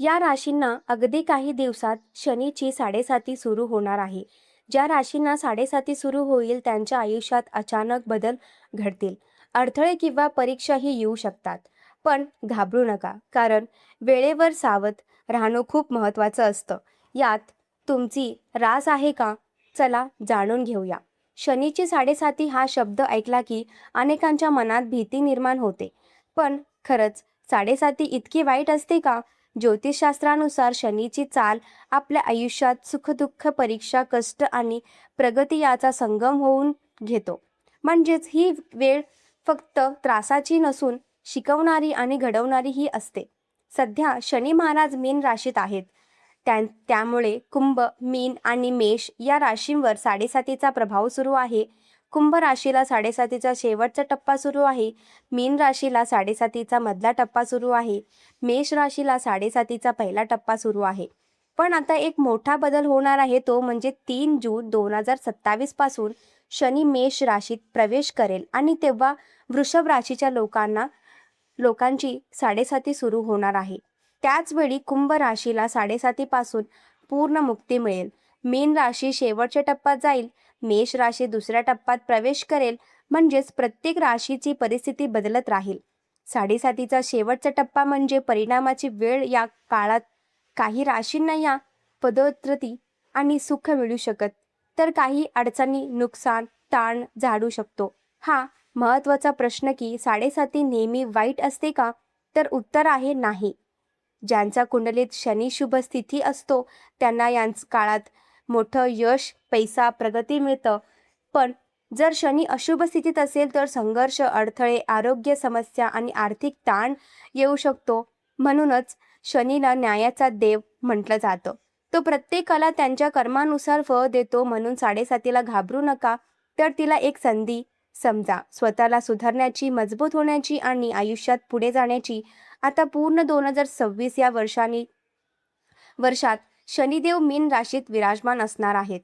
या राशींना अगदी काही दिवसात शनीची साडेसाती सुरू होणार आहे. ज्या राशींना साडेसाती सुरू होईल त्यांच्या आयुष्यात अचानक बदल घडतील. अडथळे किंवा परीक्षाही येऊ शकतात. पण घाबरू नका, कारण वेळेवर सावध राहणं खूप महत्त्वाचं असतं. यात तुमची रास आहे का? चला जाणून घेऊया. शनीची साडेसाती हा शब्द ऐकला की अनेकांच्या मनात भीती निर्माण होते. पण खरंच साडेसाती इतकी वाईट असते का? ज्योतिषशास्त्रानुसार शनीची चाल आपल्या आयुष्यात सुखदुःख, परीक्षा, कष्ट आणि प्रगती याचा संगम होऊन घेतो. म्हणजेच ही वेळ फक्त त्रासाची नसून शिकवणारी आणि घडवणारी ही असते. सध्या शनी महाराज मीन राशीत आहेत. त्यामुळे कुंभ, मीन आणि मेष या राशींवर साडेसातीचा प्रभाव सुरू आहे. कुंभ राशीला साडेसातीचा शेवटचा टप्पा सुरू आहे. मीन राशीला साडेसातीचा मधला टप्पा सुरू आहे. मेष राशीला साडेसातीचा पहिला टप्पा सुरू आहे. पण आता एक मोठा बदल होणार आहे, तो म्हणजे 3 जून 2027 पासून शनी मेष राशीत प्रवेश करेल आणि तेव्हा वृषभ राशीच्या लोकांची साडेसाती सुरू होणार आहे. त्याचवेळी कुंभ राशीला साडेसातीपासून पूर्ण मुक्ती मिळेल. मीन राशी शेवटच्या टप्प्यात जाईल. मेष राशी दुसऱ्या टप्प्यात प्रवेश करेल. म्हणजेच प्रत्येक राशीची परिस्थिती बदलत राहील. साडेसातीचा शेवटचा टप्पा म्हणजे परिणामाची वेळ. या काळात काही राशींना या पदोन्नती आणि सुख मिळू शकत, तर काही अडचणी, नुकसान, ताण झाडू शकतो. हा महत्त्वाचा प्रश्न की साडेसाती नेहमी वाईट असते का? तर उत्तर आहे नाही. ज्यांचा कुंडलीत शनी शुभ स्थिती असतो त्यांना या काळात मोठं यश, पैसा, प्रगती मिळतं. पण जर शनी अशुभ स्थितीत असेल तर संघर्ष, अडथळे, आरोग्य समस्या आणि आर्थिक ताण येऊ शकतो. म्हणूनच शनीला न्यायाचा देव म्हटलं जातं. तो प्रत्येकाला त्यांच्या कर्मानुसार फळ देतो. म्हणून साडेसातीला घाबरू नका, तर तिला एक संधी समजा. स्वतःला सुधारण्याची, मजबूत होण्याची आणि आयुष्यात पुढे जाण्याची. आता पूर्ण 2026 या वर्षात शनिदेव मीन राशीत विराजमान असणार आहेत.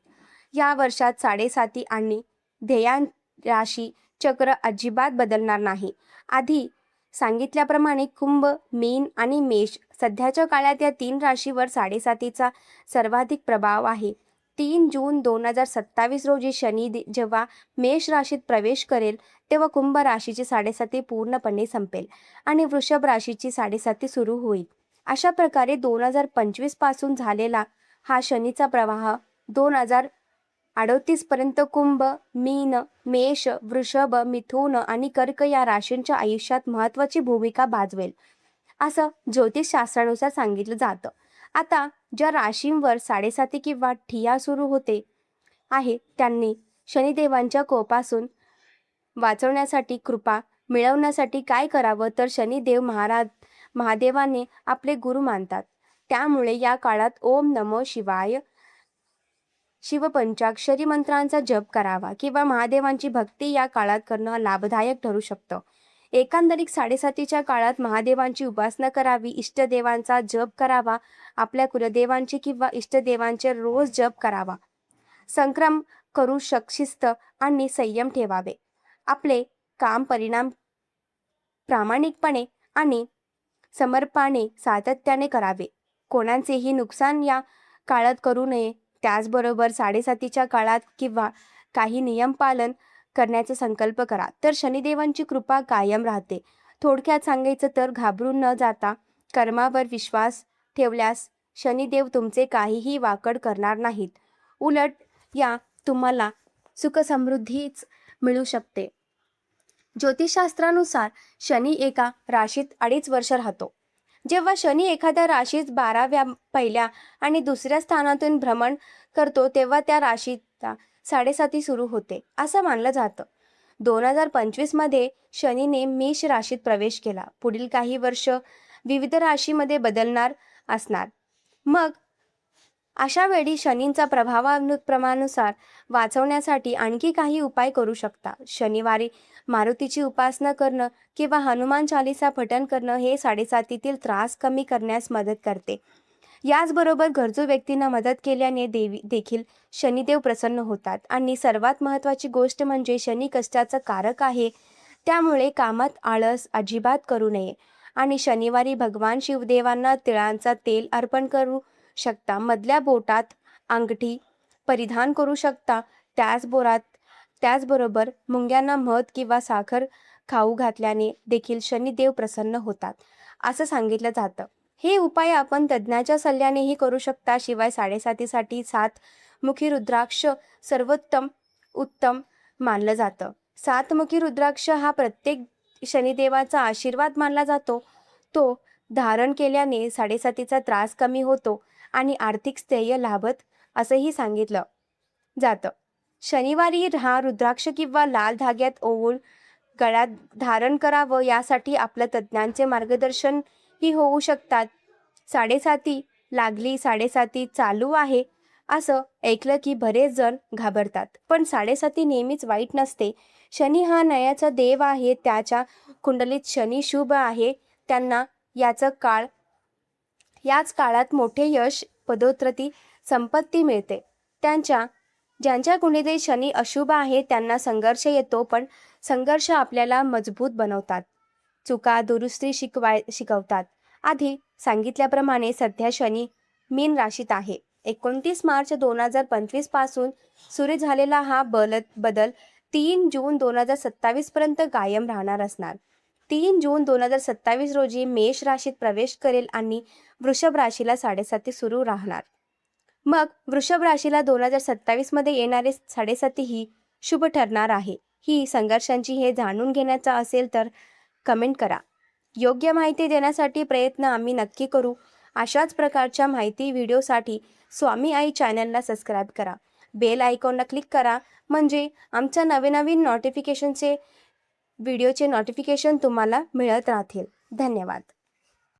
या वर्षात साडेसाती आणि ध्येयां राशी चक्र अजिबात बदलणार नाही. आधी सांगितल्याप्रमाणे कुंभ, मीन आणि मेष सध्याच्या काळात या 3 राशीवर साडेसातीचा सर्वाधिक प्रभाव आहे. 3 जून 2027 रोजी शनी जेव्हा मेष राशीत प्रवेश करेल तेव्हा कुंभ राशीची साडेसाती पूर्णपणे संपेल आणि वृषभ राशीची साडेसाती सुरू होईल. अशा प्रकारे 2025 पासून झालेला हा शनीचा प्रवाह 2038 पर्यंत कुंभ, मीन, मेष, वृषभ, मिथुन आणि कर्क या राशींच्या आयुष्यात महत्त्वाची भूमिका बजावेल, असं ज्योतिषशास्त्रानुसार सांगितलं जातं. आता ज्या राशींवर साडेसाती किंवा ठिया सुरू होते आहे त्यांनी शनिदेवांच्या कोपासून वाचवण्यासाठी, कृपा मिळवण्यासाठी काय करावं? तर शनिदेव महादेवाने आपले गुरु मानतात. त्यामुळे या काळात ओम नमो शिवाय, शिवपंचाक्षरी मंत्रांचा जप करावा किंवा महादेवांची भक्ती या काळात करणं लाभदायक ठरू शकतं. एकंदरीत साडेसातीच्या काळात महादेवांची उपासना करावी, इष्टदेवांचा जप करावा, आपल्या कुलदेवांची किंवा इष्टदेवांचे रोज जप करावा. संक्रम करू शिस्त आणि संयम ठेवावे. आपले काम प्रामाणिकपणे आणि समर्पणाने सातत्याने करावे. कोणाचेही नुकसान या काळात करू नये. त्याचबरोबर साडेसातीच्या काळात किंवा काही नियम पालन करण्याचा संकल्प करा, तर शनिदेवांची कृपा कायम राहते. थोडक्यात सांगायचं तर घाबरून न जाता कर्मावर विश्वास ठेवल्यास शनिदेव तुमचे काहीही वाकड करणार नाहीत. उलट या तुम्हाला सुखसमृद्धीच मिळू शकते. ज्योतिषशास्त्रानुसार शनी एका राशीत 2.5 वर्ष राहतो. जेव्हा शनी एखाद्या राशीत 12व्या पहिल्या आणि दुसऱ्या स्थानातून भ्रमण करतो तेव्हा त्या राशीचा साडेसाती सुरू होते असं मानलं जातं. 2025 मध्ये शनीने मेष राशीत प्रवेश केला. पुढील काही वर्ष विविध राशीमध्ये बदलणार असणार. मग अशा वेळी शनींचा प्रभावानुसार वाचवण्यासाठी आणखी काही उपाय करू शकता. शनिवारी मारुतीची उपासना करणं किंवा हनुमान चालीसा पठण करणं हे साडेसातीतील त्रास कमी करण्यास मदत करते. याचबरोबर गरजू व्यक्तींना मदत केल्याने देखील शनिदेव प्रसन्न होतात. आणि सर्वात महत्त्वाची गोष्ट म्हणजे शनी कष्टाचा कारक आहे. त्यामुळे कामात आळस अजिबात करू नये आणि शनिवारी भगवान शिवदेवांना तिळांचा तेल अर्पण करू शकता. मधल्या बोटात अंगठी परिधान करू शकता. त्याचबरोबर मुंग्यांना मध किंवा साखर खाऊ घातल्याने देखील शनिदेव प्रसन्न होतात असं सांगितलं जातं. हे उपाय आपण तज्ज्ञाच्या सल्ल्यानेही करू शकता. शिवाय 7:30साठी 7 मुखी रुद्राक्ष उत्तम मानलं जातं. 7 मुखी रुद्राक्ष हा प्रत्येक शनिदेवाचा आशीर्वाद मानला जातो. तो धारण केल्याने 7:30चा त्रास कमी होतो आणि आर्थिक स्थैर्य लाभत असंही सांगितलं जातं. शनिवारी हा रुद्राक्ष किंवा लाल धाग्यात ओवून गळ्यात धारण करावं, यासाठी आपल्या तज्ज्ञांचे मार्गदर्शन ही होऊ शकतात. 7:30 लागली, 7:30 चालू आहे असं ऐकलं की बरेच जण घाबरतात. पण 7:30 नेहमीच वाईट नसते. शनी हा न्यायाचा देव आहे. त्याच्या कुंडलीत शनी शुभ आहे. त्यांना याच काळात मोठे यश, पदोन्नती, संपत्ती मिळते. ज्यांच्या कुंडलीत शनी अशुभ आहे त्यांना संघर्ष येतो, पण संघर्ष आपल्याला मजबूत बनवतात. चुका दुरुस्ती शिकवतात. आधी सांगितल्याप्रमाणे सध्या शनी मीन राशीत आहे. 29 मार्च 2025 पासून सुरू झालेला हा बदल 3 जून 2027 पर्यंत कायम राहणार असणार. 3 जून 2027 रोजी मेष राशीत प्रवेश करेल आणि वृषभ राशीला 7:30 सुरू राहणार. मग वृषभ राशीला 2027 मध्ये येणारे 7:30 ही शुभ ठरणार आहे. ही संघर्षांची हे जाणून घेण्याचा असेल तर कमेंट करा. योग्य माहिती देण्यासाठी प्रयत्न आम्ही नक्की करू. अशाच प्रकारच्या माहिती व्हिडिओसाठी स्वामी आई चॅनलला सबस्क्राईब करा. बेल आयकॉनला क्लिक करा, म्हणजे आमच्या नवीन व्हिडिओचे नोटिफिकेशन तुम्हाला मिळत राहतील. धन्यवाद.